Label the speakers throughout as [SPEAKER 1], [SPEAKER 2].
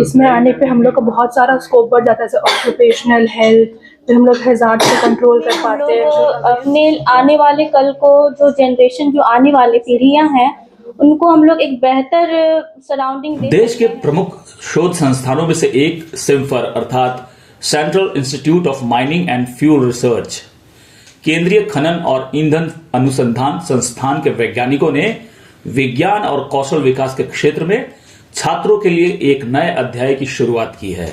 [SPEAKER 1] इसमें आने पे हम लोग का बहुत सारा स्कोप बढ़ जाता है, जैसे ऑक्यूपेशनल हेल्थ, फिर हम लोग हैजार्ड से कंट्रोल कर पाते हैं।
[SPEAKER 2] अपने आने वाले कल को जो जनरेशन, जो आने वाले पीढ़ियां हैं, उनको हम लोग एक बेहतर सराउंडिंग दे।
[SPEAKER 3] देश के प्रमुख शोध संस्थानों में से एक सिम्फर अर्थात central institute of mining and fuel research, केंद्रीय खनन और ईंधन अनुसंधान संस्थान के वैज्ञानिकों ने विज्ञान और कौशल विकास के क्षेत्र में छात्रों के लिए एक नए अध्याय की शुरुआत की है।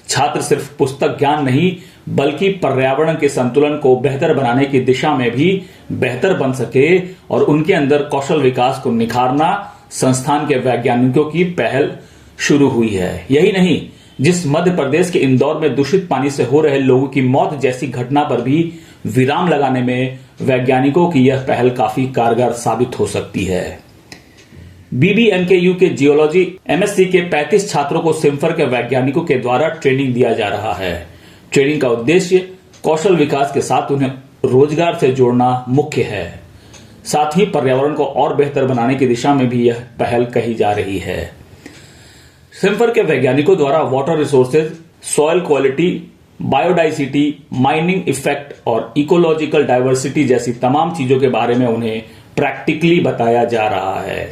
[SPEAKER 3] छात्र सिर्फ पुस्तक ज्ञान नहीं, बल्कि पर्यावरण के संतुलन को बेहतर बनाने की दिशा में भी बेहतर बन सके और उनके अंदर कौशल विकास को निखारना संस्थान के वैज्ञानिकों की पहल शुरू हुई है। यही नहीं, जिस मध्य प्रदेश के इंदौर में दूषित पानी से हो रहे लोगों की मौत जैसी घटना पर भी विराम लगाने में वैज्ञानिकों की यह पहल काफी कारगर साबित हो सकती है। BBMKU के जियोलॉजी MSc के 35 छात्रों को सिम्फर के वैज्ञानिकों के द्वारा ट्रेनिंग दिया जा रहा है। ट्रेनिंग का उद्देश्य कौशल विकास के साथ उन्हें रोजगार से जोड़ना मुख्य है। साथ ही पर्यावरण को और बेहतर बनाने की दिशा में भी यह पहल कही जा रही है। सिम्फर के वैज्ञानिकों द्वारा water resources, soil quality, biodiversity, mining effect और इकोलॉजिकल डाइवर्सिटी जैसी तमाम चीजों के बारे में उन्हें प्रैक्टिकली बताया जा रहा है।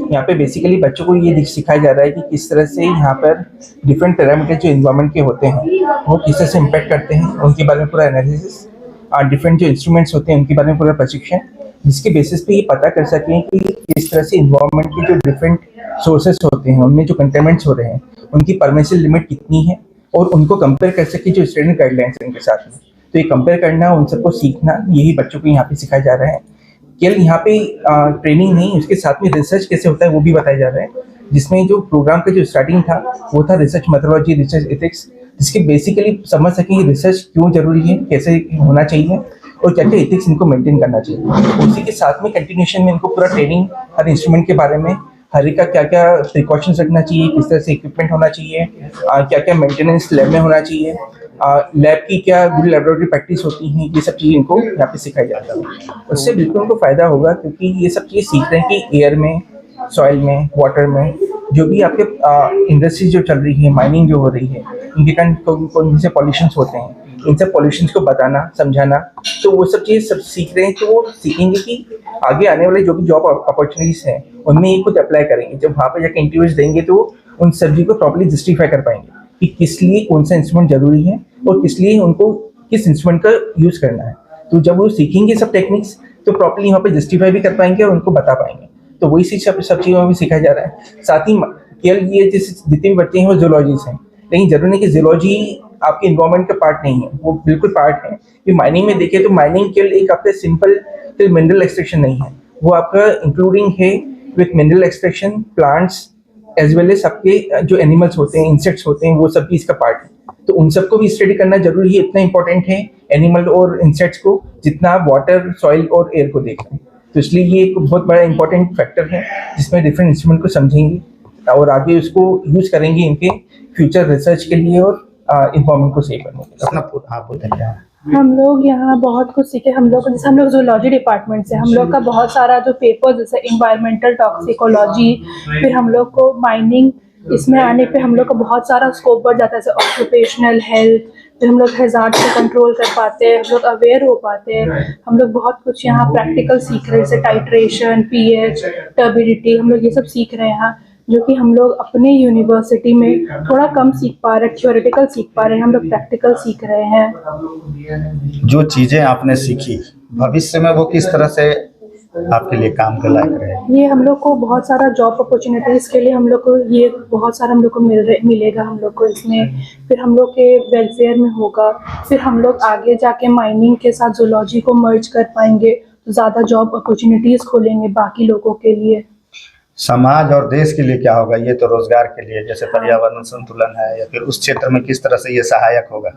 [SPEAKER 4] यहाँ पे बेसिकली बच्चों को ये सिखाया जा रहा है कि किस तरह से यहाँ पर डिफरेंट पैरामीटर जो इन्वायरमेंट के होते हैं वो किस तरह से इम्पैक्ट करते हैं, उनके बारे में पूरा एनालिसिस, और डिफरेंट जो इंस्ट्रूमेंट्स होते हैं उनके बारे में पूरा प्रशिक्षण, जिसके बेसिस पे ये पता कर सकें कि किस तरह से इन्वायरमेंट के जो डिफरेंट सोर्सेस होते हैं उनमें जो कंटेनमेंट्स हो रहे हैं उनकी परमिसिबल लिमिट कितनी है, और उनको कंपेयर कर सके जो स्टैंडर्ड गाइडलाइंस हैं उनके साथ में। तो ये कंपेयर करना, उन सबको सीखना, यही बच्चों को यहाँ पे सिखाया जा रहा है। केवल यहाँ पे ट्रेनिंग नहीं, उसके साथ में रिसर्च कैसे होता है वो भी बताया जा रहा है, जिसमें जो प्रोग्राम का जो स्टार्टिंग था वो था रिसर्च मेथोडोलॉजी, रिसर्च एथिक्स, जिसके बेसिकली समझ सकें रिसर्च क्यों जरूरी है, कैसे होना चाहिए और क्या क्या एथिक्स इनको मेंटेन करना चाहिए। उसी के साथ में कंटिन्यूशन में इनको पूरा ट्रेनिंग हर इंस्ट्रूमेंट के बारे में, हर एक का क्या क्या प्रिकॉशंस रखना चाहिए, किस तरह से इक्विपमेंट होना चाहिए, क्या क्या मेंटेनेंस लैब में होना चाहिए, लैब की क्या गुड लेबोरेटरी प्रैक्टिस होती हैं, ये सब चीज़ें इनको यहाँ पे सिखाई जाता है। उससे बिल्कुल उनको फ़ायदा होगा, क्योंकि ये सब चीज़ें सीख रहे हैं कि एयर में, सॉइल में, वाटर में जो भी आपके इंडस्ट्री जो चल रही है, माइनिंग जो हो रही है, इनके कारण कौन से पॉल्यूशंस होते हैं, इन सब पॉल्यूशंस को बताना, समझाना, तो वो सब चीज़ सब सीख रहे हैं। तो वो सीखेंगे कि आगे आने वाले जो भी जॉब अपॉर्चुनिटीज़ हैं उनमें ये खुद अप्लाई करेंगे। जब वहाँ पर जाकर इंटरव्यूज देंगे तो उन सब्जी को प्रॉपर्ली जस्टिफाई कर पाएंगे कि किस लिए कौन सा इंस्ट्रूमेंट जरूरी है और किस लिए उनको किस इंस्ट्रूमेंट का यूज़ करना है। तो जब वो सीखेंगे सब टेक्निक्स तो प्रॉपर्ली वहाँ पे जस्टिफाई भी कर पाएंगे और उनको बता पाएंगे। तो वही चीज़ सब चीज़ों में भी सिखाया जा रहा है। साथ ही केवल ये जितने भी बच्चे हैं वो जूलॉजिस्ट हैं, लेकिन जरूरी नहीं कि जूलॉजी आपके इन्वायरमेंट का पार्ट नहीं है, वो बिल्कुल पार्ट है। कि माइनिंग में देखें तो माइनिंग केवल एक आपका सिंपल मिनरल एक्सट्रैक्शन नहीं है, वो आपका इंक्लूडिंग है with mineral extraction, plants as well as आपके जो एनिमल्स होते हैं, इंसेक्ट्स होते हैं, वो सब भी इसका पार्ट है। तो उन सबको भी स्टडी करना जरूरी है, इतना इंपॉर्टेंट है एनिमल और इंसेक्ट्स को जितना आप वाटर, सॉइल और एयर को देख रहे हैं। तो इसलिए ये एक बहुत बड़ा इंपॉर्टेंट फैक्टर है जिसमें डिफरेंट इंस्ट्रूमेंट को समझेंगे और आगे उसको यूज करेंगे इनके फ्यूचर रिसर्च के लिए और इन्वायरमेंट को सेव करने के लिए।
[SPEAKER 1] हम लोग यहाँ बहुत कुछ सीखे। हम लोग जैसे हम लोग जूलॉजी डिपार्टमेंट से हम लोग का बहुत सारा जो पेपर जैसे इन्वायरमेंटल टॉक्सिकोलॉजी, फिर हम लोग को माइनिंग, इसमें आने पे हम लोग का बहुत सारा स्कोप बढ़ जाता है, जैसे ऑक्यूपेशनल हेल्थ, फिर हम लोग हैजार्ड से कंट्रोल कर पाते हैं, हम लोग अवेयर हो पाते हैं। हम लोग बहुत कुछ यहाँ प्रैक्टिकल सीख रहे हैं, जैसे टाइट्रेशन, पीएच, टर्बिडिटी, हम लोग ये सब सीख रहे हैं यहाँ, जो कि हम लोग अपने यूनिवर्सिटी में थोड़ा कम सीख पा रहे हैं। थ्योरेटिकल सीख पा रहे हैं, हम लोग प्रैक्टिकल सीख रहे हैं।
[SPEAKER 5] जो चीज़ें आपने सीखी भविष्य में वो किस तरह से आपके लिए काम के लायक रहे?
[SPEAKER 1] ये हम लोग को बहुत सारा जॉब अपॉर्चुनिटीज़ के लिए हम लोग को ये बहुत सारा हम लोग को मिलेगा हम लोग को इसमें। फिर हम लोग के वेलफेयर में होगा, फिर हम लोग आगे जाके माइनिंग के साथ जूलॉजी को मर्ज कर पाएंगे, तो ज़्यादा जॉब अपॉर्चुनिटीज़ खोलेंगे बाकी लोगों के लिए।
[SPEAKER 5] समाज और देश के लिए क्या होगा? ये तो रोजगार के लिए, जैसे पर्यावरण संतुलन है, या फिर उस क्षेत्र में किस तरह से ये सहायक होगा?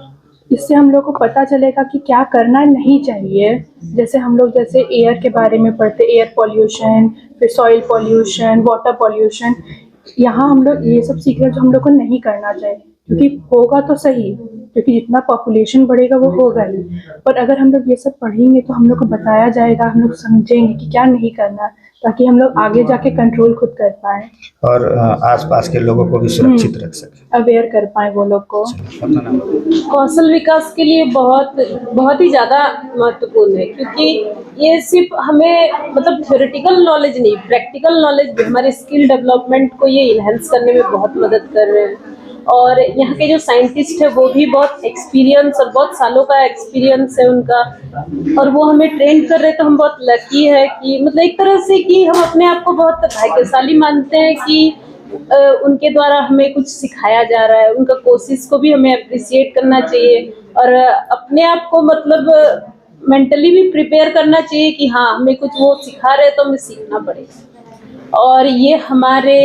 [SPEAKER 1] इससे हम लोग को पता चलेगा कि क्या करना नहीं चाहिए। जैसे हम लोग जैसे एयर के बारे में पढ़ते, एयर पॉल्यूशन, फिर सॉइल पॉल्यूशन, वाटर पॉल्यूशन, यहाँ हम लोग ये सब सीख रहे हैं जो हम लोग को नहीं करना चाहिए, क्योंकि होगा तो सही क्योंकि जितना पॉपुलेशन बढ़ेगा वो होगा ही। पर अगर हम लोग ये सब पढ़ेंगे तो हम लोग को बताया जाएगा, हम लोग समझेंगे कि क्या नहीं करना, ताकि हम लोग आगे जाके कंट्रोल खुद कर पाए,
[SPEAKER 5] और आसपास के लोगों को भी सुरक्षित रख सके।
[SPEAKER 1] अवेयर कर पाए वो लोग को।
[SPEAKER 5] अपना नाम बताइए।
[SPEAKER 6] कौशल विकास के लिए बहुत ही ज़्यादा महत्वपूर्ण है, क्योंकि ये सिर्फ हमें मतलब थ्योरेटिकल नॉलेज नहीं, प्रैक्टिकल नॉलेज भी, हमारे स्किल डेवलपमेंट को ये इन्हेंस करने में बहुत मदद कर रहे हैं। और यहाँ के जो साइंटिस्ट है वो भी बहुत एक्सपीरियंस और बहुत सालों का एक्सपीरियंस है उनका, और वो हमें ट्रेन कर रहे हैं। तो हम बहुत लकी है कि मतलब एक तरह से कि हम अपने आप को बहुत भाग्यशाली मानते हैं कि उनके द्वारा हमें कुछ सिखाया जा रहा है। उनका कोशिश को भी हमें अप्रिशिएट करना चाहिए, और अपने आप को मतलब मेंटली भी प्रिपेयर करना चाहिए कि हाँ, हमें कुछ वो सिखा रहे हैं तो हमें सीखना पड़ेगा। और ये हमारे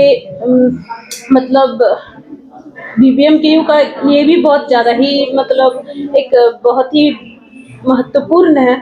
[SPEAKER 6] मतलब BBMKU का ये भी बहुत ज़्यादा ही मतलब एक बहुत ही महत्वपूर्ण है,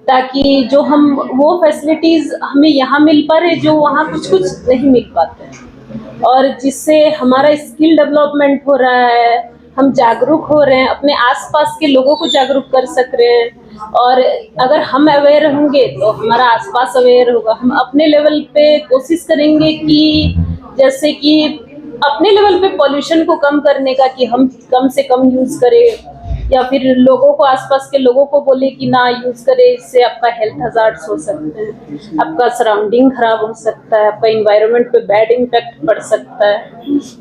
[SPEAKER 6] ताकि जो हम वो फैसिलिटीज़ हमें यहाँ मिल पा रहे जो वहाँ कुछ नहीं मिल पाते हैं, और जिससे हमारा स्किल डेवलपमेंट हो रहा है, हम जागरूक हो रहे हैं, अपने आसपास के लोगों को जागरूक कर सक रहे हैं। और अगर हम अवेयर होंगे तो हमारा आसपास अवेयर होगा। हम अपने लेवल पे कोशिश करेंगे कि जैसे कि अपने लेवल पे पॉल्यूशन को कम करने का, कि हम कम से कम यूज़ करें, या फिर लोगों को, आसपास के लोगों को बोले कि ना यूज़ करें, इससे आपका हेल्थ हज़ार्ड्स हो सकते हैं, आपका सराउंडिंग खराब हो सकता है, आपका इन्वायरमेंट पे बैड इम्पैक्ट पड़ सकता है।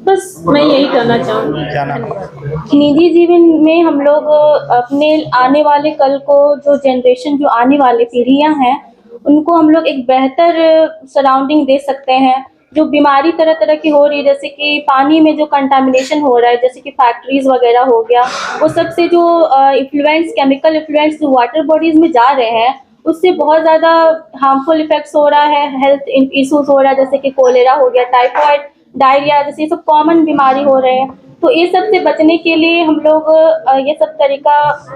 [SPEAKER 6] बस मैं यही कहना चाहूँगी।
[SPEAKER 5] क्या नाम है?
[SPEAKER 2] निजी जीवन में हम लोग अपने आने वाले कल को, जो जनरेशन, जो आने वाली पीढ़ियां हैं, उनको हम लोग एक बेहतर सराउंडिंग दे सकते हैं। जो बीमारी तरह तरह की हो रही है, जैसे कि पानी में जो कंटामिनेशन हो रहा है, जैसे कि फैक्ट्रीज वगैरह हो गया, वो सबसे जो केमिकल इफ्लुएंस जो वाटर बॉडीज में जा रहे हैं, उससे बहुत ज़्यादा हार्मफुल इफेक्ट्स हो रहा है, हेल्थ इश्यूज हो रहा है, जैसे कि कोलेरा हो गया, टाइफाइड, डायरिया, जैसे ये सब कॉमन बीमारी हो रहे हैं। तो ये सब से बचने के लिए हम लोग ये सब तरीका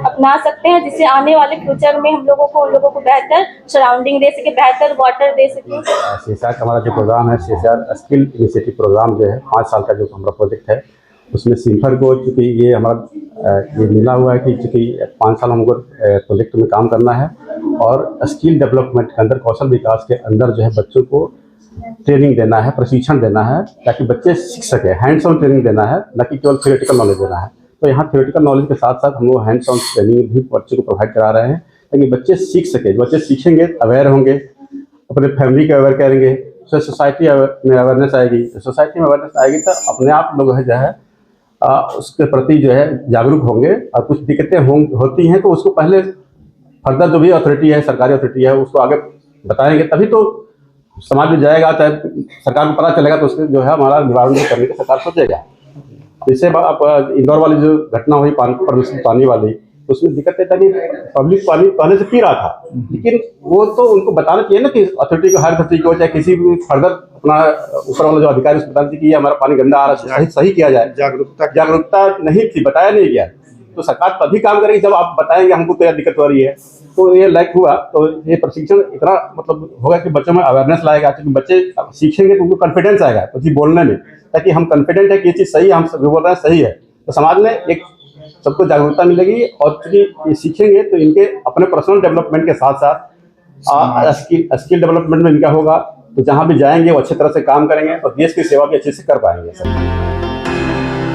[SPEAKER 2] अपना सकते हैं, जिससे आने वाले फ्यूचर में हम लोगों को बेहतर सराउंडिंग दे सके, बेहतर वाटर दे सके।
[SPEAKER 7] CSR का हमारा जो प्रोग्राम है, CSR स्किल इनिशिएटिव प्रोग्राम जो है, 5 साल का जो हमारा प्रोजेक्ट है, उसमें सिम्फर को, चूँकि ये हमारा ये मिला हुआ है कि चूँकि 5 साल हमको प्रोजेक्ट में काम करना है, और स्किल डेवलपमेंट के अंदर, कौशल विकास के अंदर जो है बच्चों को ट्रेनिंग देना है, प्रशिक्षण देना है, ताकि बच्चे सीख सके। हैंड्स ऑन ट्रेनिंग देना है, न कि केवल थ्योरेटिकल नॉलेज देना है। तो यहाँ थ्योरेटिकल नॉलेज के साथ साथ हम लोग हैंड्स ऑन ट्रेनिंग भी बच्चों को प्रोवाइड करा रहे हैं, ताकि बच्चे सीख सके। बच्चे सीखेंगे, अवेयर होंगे, अपने फैमिली को अवेयर करेंगे, तो सोसाइटी में अवेयरनेस आएगी। सोसाइटी में अवेयरनेस आएगी तो अपने आप लोग जो है उसके प्रति जो है जागरूक होंगे। और कुछ दिक्कतें होती हैं तो उसको पहले फर्दर जो भी अथॉरिटी है, सरकारी अथॉरिटी है, उसको आगे बताएंगे, तभी तो समाज में जाएगा, चाहे सरकार को पता चलेगा, तो उसके जो है हमारा निवारण करने की सरकार सोचेगा। जैसे आप इंदौर वाली जो घटना हुई प्रदूषित पानी वाली, तो उसमें दिक्कत था कि पब्लिक पानी पहले से पी रहा था, लेकिन वो तो उनको बताना चाहिए ना कि अथॉरिटी को, हर अथॉरिटी को, चाहे किसी भी फर्दर अपना ऊपर वाला जो अधिकारी उसको बताना चाहिए कि ये हमारा पानी गंदा आ रहा है, सही किया जाए। जागरूकता नहीं थी, बताया नहीं गया। तो सरकार तभी काम करेगी जब आप बताएंगे हमको तो यह दिक्कत हो रही है। तो ये लाइक हुआ, तो ये प्रशिक्षण इतना मतलब होगा कि बच्चों में अवेयरनेस लाएगा, क्योंकि बच्चे सीखेंगे तो उनको कॉन्फिडेंस आएगा कुछ बोलने में, ताकि हम कॉन्फिडेंट है कि ये चीज़ सही है, हम सब बोल रहे हैं सही है। तो समाज में एक सबको जागरूकता मिलेगी, और चूँकि ये सीखेंगे तो इनके अपने पर्सनल डेवलपमेंट के साथ साथ स्किल डेवलपमेंट में इनका होगा। तो जहाँ भी जाएंगे वो अच्छी तरह से काम करेंगे और देश की सेवा भी अच्छे से कर पाएंगे।